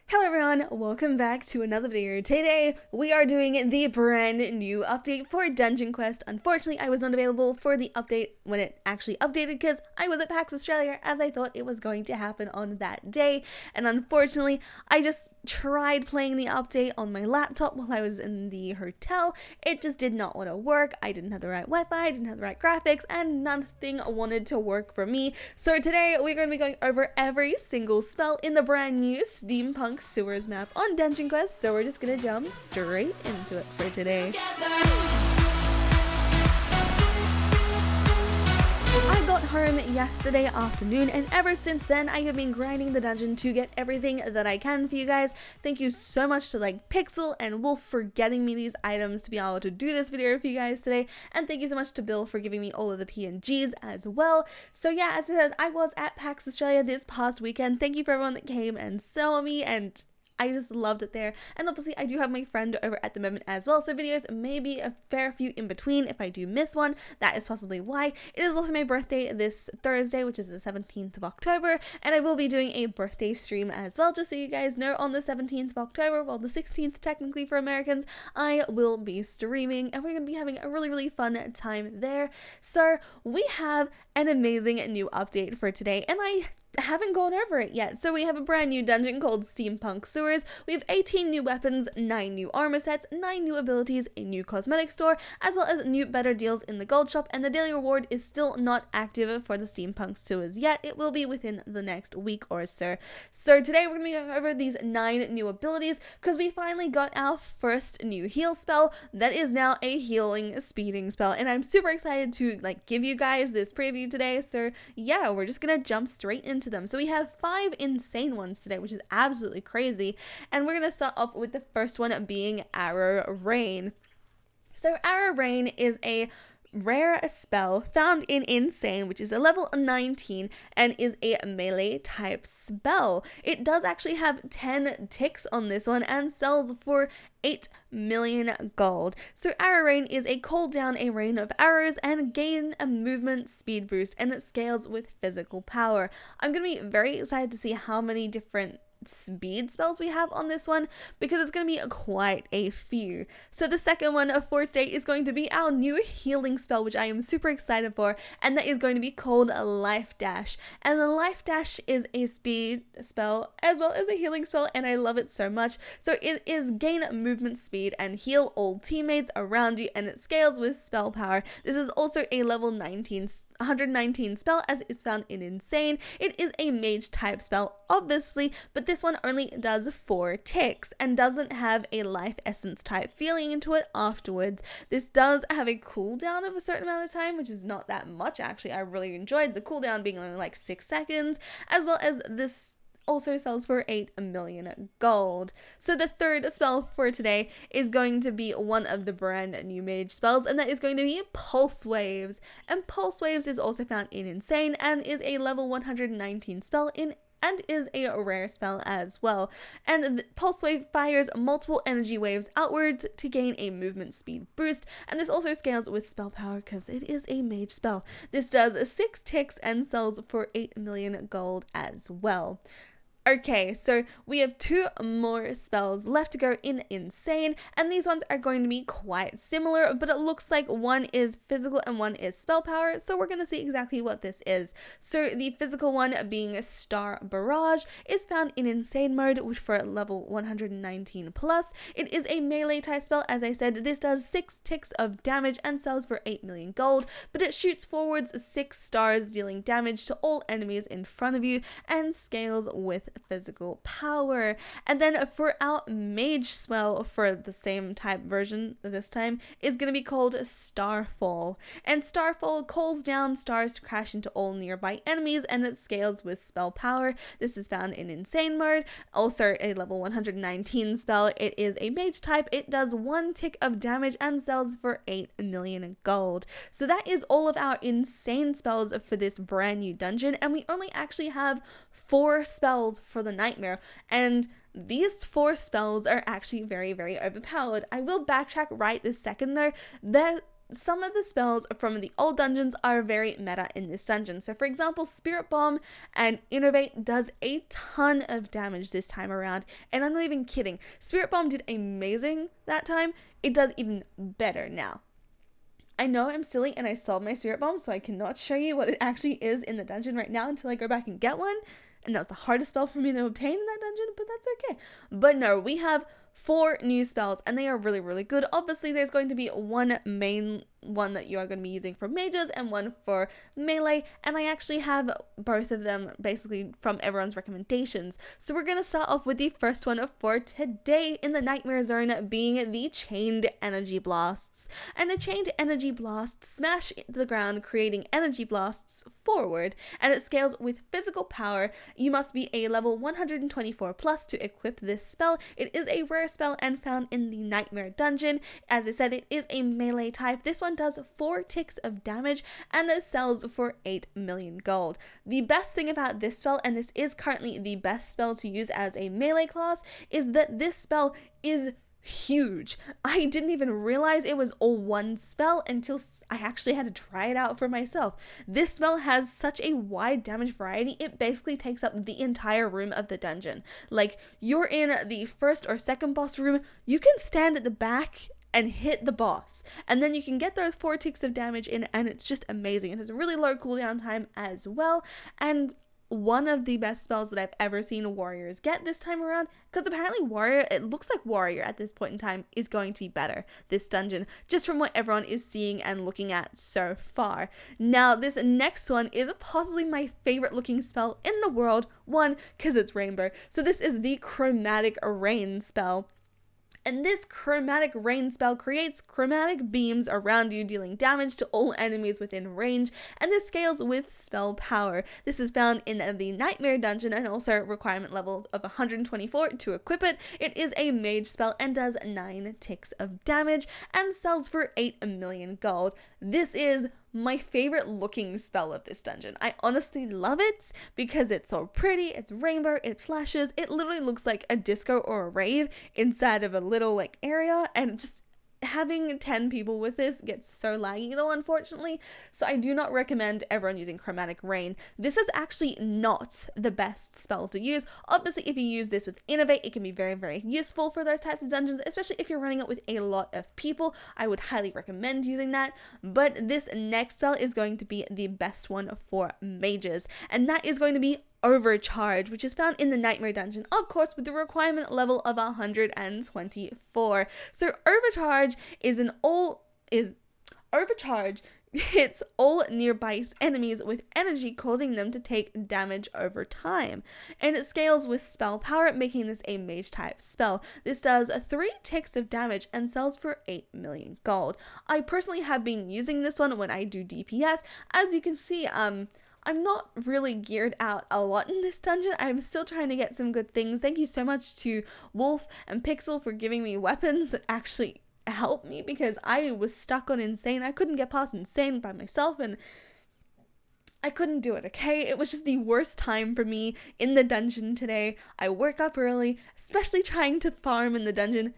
Hello everyone, welcome back to another video. Today we are doing the brand new update for Dungeon Quest. Unfortunately, I was not available for the update when it actually updated because I was at PAX Australia as I thought it was going to happen on that day. And unfortunately, I just tried playing the update on my laptop while I was in the hotel. It just did not want to work. I didn't have the right Wi-Fi, I didn't have the right graphics, and nothing wanted to work for me. So today we're going to be going over every single spell in the brand new Steampunk SEWERS map on Dungeon Quest, so we're just gonna jump straight into it for today. I got home yesterday afternoon, and ever since then I have been grinding the dungeon to get everything that I can for you guys. Thank you so much to Pixel and Wolf for getting me these items to be able to do this video for you guys today, and thank you so much to Bill for giving me all of the PNGs as well. So yeah, as I said, I was at PAX Australia this past weekend. Thank you for everyone that came and saw me, and I just loved it there. And obviously I do have my friend over at the moment as well, so videos may be a fair few in between. If I do miss one, that is possibly why. It is also my birthday this Thursday, which is the 17th of October, and I will be doing a birthday stream as well, just so you guys know. On the 17th of October, well, the 16th technically for Americans, I will be streaming, and we're going to be having a really fun time there. So we have an amazing new update for today, and I haven't gone over it yet. So we have a brand new dungeon called Steampunk SEWERS. We have 18 new weapons, 9 new armor sets, 9 new abilities, a new cosmetic store, as well as new better deals in the gold shop, and the daily reward is still not active for the Steampunk SEWERS yet. It will be within the next week or so. So today we're going to be going over these 9 new abilities because we finally got our first new heal spell that is now a healing speeding spell, and I'm super excited to give you guys this preview today. So yeah, we're just gonna jump straight into them. So we have 5 insane ones today, which is absolutely crazy, and we're gonna start off with the first one being Arrow Rain. So Arrow Rain is a rare spell found in Insane, which is a level 19 and is a melee type spell. It does actually have 10 ticks on this one and sells for 8 million gold. So Arrow Rain is a call down a rain of arrows and gain a movement speed boost, and it scales with physical power. I'm gonna be very excited to see how many different speed spells we have on this one, because it's going to be quite a few. So the second one for today is going to be our new healing spell, which I am super excited for, and that is going to be called Life Dash. And the Life Dash is a speed spell as well as a healing spell, and I love it so much. So it is gain movement speed and heal all teammates around you, and it scales with spell power. This is also a level 119 spell, as is found in Insane. It is a mage type spell, obviously, but this one only does 4 ticks and doesn't have a life essence type feeling into it afterwards. This does have a cooldown of a certain amount of time, which is not that much actually. I really enjoyed the cooldown being only 6 seconds, as well as this also sells for 8 million gold. So the third spell for today is going to be one of the brand new mage spells, and that is going to be Pulse Waves. And Pulse Waves is also found in Insane and is a level 119 spell and is a rare spell as well. And the Pulse Wave fires multiple energy waves outwards to gain a movement speed boost, and this also scales with spell power because it is a mage spell. This does 6 ticks and sells for 8 million gold as well. Okay, so we have 2 more spells left to go in Insane, and these ones are going to be quite similar, but it looks like one is physical and one is spell power, so we're going to see exactly what this is. So the physical one being Star Barrage is found in Insane mode, which for level 119 plus. It is a melee type spell. As I said, this does 6 ticks of damage and sells for 8 million gold, but it shoots forwards 6 stars, dealing damage to all enemies in front of you, and scales with physical power. And then for our mage spell for the same type version this time is going to be called Starfall. And Starfall calls down stars to crash into all nearby enemies, and it scales with spell power. This is found in Insane mode, also a level 119 spell. It is a mage type. It does 1 tick of damage and sells for 8 million gold. So that is all of our Insane spells for this brand new dungeon, and we only actually have 4 spells for the Nightmare, and these 4 spells are actually very overpowered. I will backtrack right this second though. some of the spells from the old dungeons are very meta in this dungeon. So for example, Spirit Bomb and Innovate does a ton of damage this time around, and I'm not even kidding. Spirit Bomb did amazing that time. It does even better now. I know I'm silly and I sold my Spirit Bomb, so I cannot show you what it actually is in the dungeon right now until I go back and get one. And that was the hardest spell for me to obtain in that dungeon, but that's okay. But no, we have 4 new spells and they are really, really good. Obviously, there's going to be one main one that you are going to be using for mages and one for melee, and I actually have both of them basically from everyone's recommendations. So we're going to start off with the first one for today in the Nightmare Zone, being the Chained Energy Blasts. And the Chained Energy Blasts smash the ground, creating energy blasts forward, and it scales with physical power. You must be a level 124 plus to equip this spell. It is a rare spell and found in the Nightmare Dungeon. As I said, it is a melee type. This one does 4 ticks of damage and it sells for 8 million gold. The best thing about this spell, and this is currently the best spell to use as a melee class, is that this spell is huge. I didn't even realize it was all one spell until I actually had to try it out for myself. This spell has such a wide damage variety, it basically takes up the entire room of the dungeon. Like, you're in the first or second boss room, you can stand at the back and hit the boss, and then you can get those 4 ticks of damage in, and it's just amazing. It has a really low cooldown time as well, and one of the best spells that I've ever seen warriors get this time around, because apparently warrior, it looks like warrior at this point in time is going to be better this dungeon, just from what everyone is seeing and looking at so far. Now this next one is possibly my favorite looking spell in the world, one, because it's rainbow. So this is the Chromatic Rain spell. And this Chromatic Rain spell creates chromatic beams around you, dealing damage to all enemies within range, and this scales with spell power. This is found in the Nightmare Dungeon and also requirement level of 124 to equip it. It is a mage spell and does 9 ticks of damage and sells for 8 million gold. This is my favorite looking spell of this dungeon. I honestly love it because it's so pretty, it's rainbow, it flashes, it literally looks like a disco or a rave inside of a little like area, and just having 10 people with this gets so laggy though, unfortunately, so I do not recommend everyone using Chromatic Rain. This is actually not the best spell to use. Obviously, if you use this with Innovate, it can be very, very useful for those types of dungeons, especially if you're running it with a lot of people. I would highly recommend using that, but this next spell is going to be the best one for mages, and that is going to be Overcharge, which is found in the Nightmare Dungeon, of course, with the requirement level of 124. So Overcharge Overcharge hits all nearby enemies with energy, causing them to take damage over time. And it scales with spell power, making this a mage type spell. This does 3 ticks of damage and sells for 8 million gold. I personally have been using this one when I do DPS. As you can see, I'm not really geared out a lot in this dungeon. I'm still trying to get some good things. Thank you so much to Wolf and Pixel for giving me weapons that actually helped me, because I was stuck on Insane. I couldn't get past Insane by myself and I couldn't do it, okay? It was just the worst time for me in the dungeon today. I woke up early, especially trying to farm in the dungeon.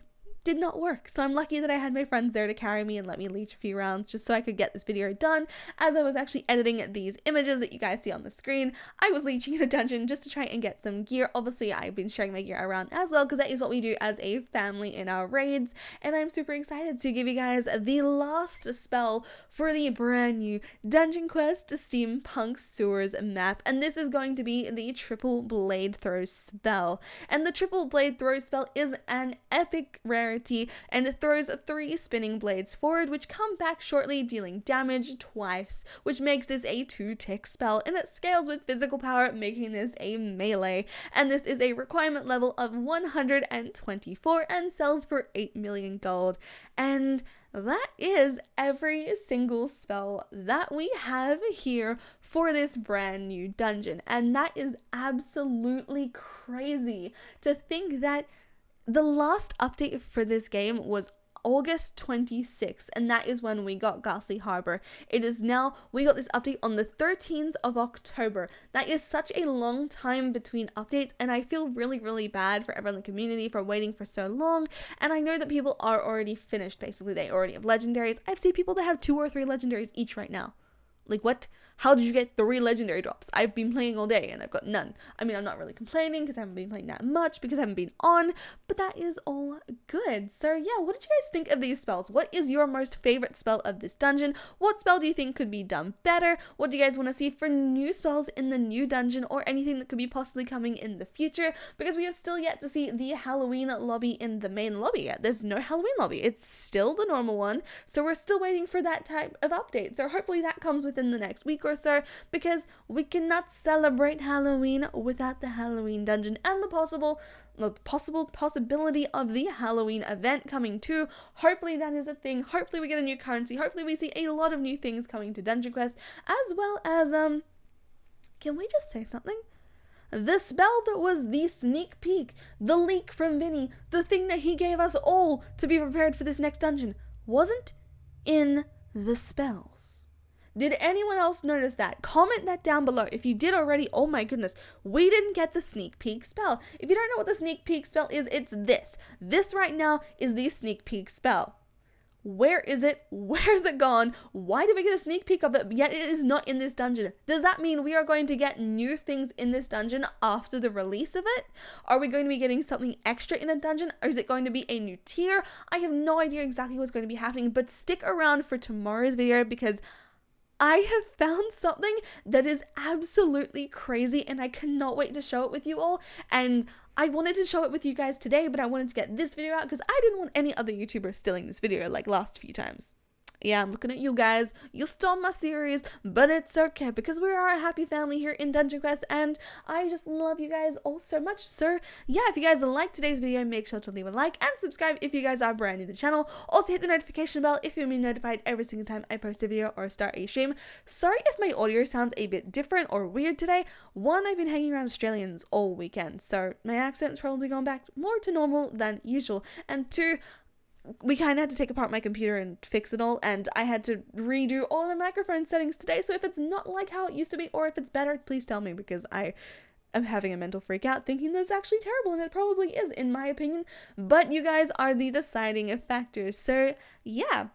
Did not work, so I'm lucky that I had my friends there to carry me and let me leech a few rounds just so I could get this video done. As I was actually editing these images that you guys see on the screen, I was leeching in a dungeon just to try and get some gear. Obviously, I've been sharing my gear around as well, because that is what we do as a family in our raids, and I'm super excited to give you guys the last spell for the brand new Dungeon Quest Steampunk Sewers map, and this is going to be the Triple Blade Throw spell. And the Triple Blade Throw spell is an epic rarity, and it throws 3 spinning blades forward, which come back shortly, dealing damage twice, which makes this a 2-tick spell, and it scales with physical power, making this a melee. And this is a requirement level of 124 and sells for 8 million gold. And that is every single spell that we have here for this brand new dungeon, and that is absolutely crazy to think that the last update for this game was August 26th, and that is when we got Ghastly Harbor. It is now, we got this update on the 13th of October. That is such a long time between updates, and I feel really bad for everyone in the community for waiting for so long. And I know that people are already finished, basically. They already have legendaries. I've seen people that have 2 or 3 legendaries each right now. Like, what? How did you get 3 legendary drops? I've been playing all day and I've got none. I mean, I'm not really complaining because I haven't been playing that much because I haven't been on, but that is all good. So yeah, what did you guys think of these spells? What is your most favorite spell of this dungeon? What spell do you think could be done better? What do you guys want to see for new spells in the new dungeon, or anything that could be possibly coming in the future? Because we have still yet to see the Halloween lobby in the main lobby yet. There's no Halloween lobby. It's still the normal one. So we're still waiting for that type of update. So hopefully that comes within the next week or so, because we cannot celebrate Halloween without the Halloween dungeon and the possibility of the Halloween event coming too. Hopefully that is a thing. Hopefully we get a new currency. Hopefully we see a lot of new things coming to Dungeon Quest, as well as can we just say something? The spell that was the sneak peek, the leak from Vinny, the thing that he gave us all to be prepared for this next dungeon, wasn't in the spells. Did anyone else notice that? Comment that down below. If you did already, oh my goodness, we didn't get the sneak peek spell. If you don't know what the sneak peek spell is, it's this. This right now is the sneak peek spell. Where is it? Where's it gone? Why did we get a sneak peek of it, yet it is not in this dungeon? Does that mean we are going to get new things in this dungeon after the release of it? Are we going to be getting something extra in the dungeon? Or is it going to be a new tier? I have no idea exactly what's going to be happening, but stick around for tomorrow's video, because I have found something that is absolutely crazy and I cannot wait to show it with you all. And I wanted to show it with you guys today, but I wanted to get this video out because I didn't want any other YouTuber stealing this video like last few times. Yeah, I'm looking at you guys. You stole my series, but it's okay because we are a happy family here in Dungeon Quest, and I just love you guys all so much. So yeah, if you guys liked today's video, make sure to leave a like and subscribe if you guys are brand new to the channel. Also hit the notification bell if you're being notified every single time I post a video or start a stream. Sorry if my audio sounds a bit different or weird today. One, I've been hanging around Australians all weekend, so my accent's probably gone back more to normal than usual. And 2, we kind of had to take apart my computer and fix it all, and I had to redo all of my microphone settings today. So if it's not like how it used to be, or if it's better, please tell me, because I am having a mental freak out thinking that's actually terrible, and it probably is in my opinion, but you guys are the deciding factors. So yeah,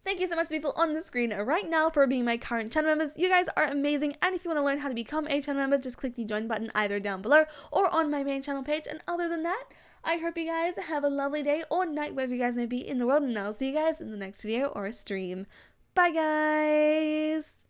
thank you so much to people on the screen right now for being my current channel members. You guys are amazing, and if you want to learn how to become a channel member, just click the join button either down below or on my main channel page. And other than that, I hope you guys have a lovely day or night wherever you guys may be in the world, and I'll see you guys in the next video or stream. Bye guys!